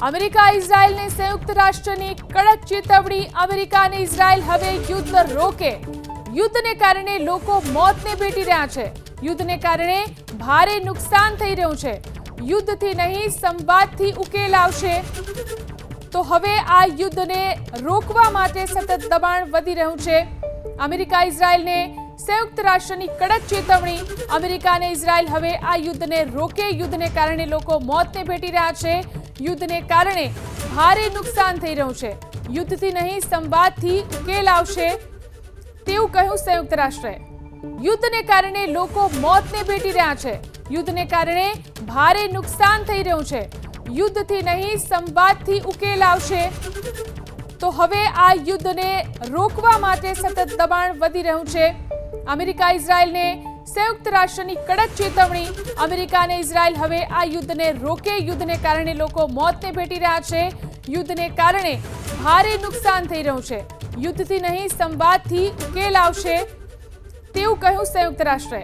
America ઇઝરાયલને સંયુક્ત રાષ્ટ્રની કડક ચેતવણી। અમેરિકા અને ઇઝરાયલ હવે યુદ્ધ રોકે। યુદ્ધને કારણે લોકો મોતને ભેટી રહ્યા છે। યુદ્ધને કારણે ભારે નુકસાન થઈ રહ્યું છે। યુદ્ધથી નહીં સંવાદથી ઉકેલ આવશે। તો હવે આ યુદ્ધને રોકવા માટે સતત દબાણ વધી રહ્યું છે। અમેરિકા ઇઝરાયલને સંયુક્ત રાષ્ટ્રની કડક ચેતવણી। અમેરિકા અને ઇઝરાયલ હવે આ યુદ્ધને રોકે। યુદ્ધને કારણે લોકો મોતને ભેટી રહ્યા છે। યુદ્ધને કારણે ભારે નુકસાન થઈ રહ્યું છે। યુદ્ધથી નહીં સંવાદથી ઉકેલ આવશે તેવું કહ્યું સંયુક્ત રાષ્ટ્રએ। યુદ્ધને કારણે લોકો મોતને ભેટી રહ્યા છે। યુદ્ધને કારણે ભારે નુકસાન થઈ રહ્યું છે। યુદ્ધથી નહીં સંવાદથી ઉકેલ આવશે। તો હવે આ યુદ્ધને રોકવા માટે સતત દબાણ વધી રહ્યું છે। અમેરિકા ઇઝરાયલને સંયુક્ત રાષ્ટ્રની કડક ચેતવણી। અમેરિકા અને ઇઝરાયલ હવે આ યુદ્ધને રોકે। યુદ્ધને કારણે લોકો મોતને ભેટી રહ્યા છે। યુદ્ધને કારણે ભારે નુકસાન થઈ રહ્યું છે। યુદ્ધથી નહીં સંવાદથી ઉકેલ આવશે તેવું કહ્યું સંયુક્ત રાષ્ટ્રએ।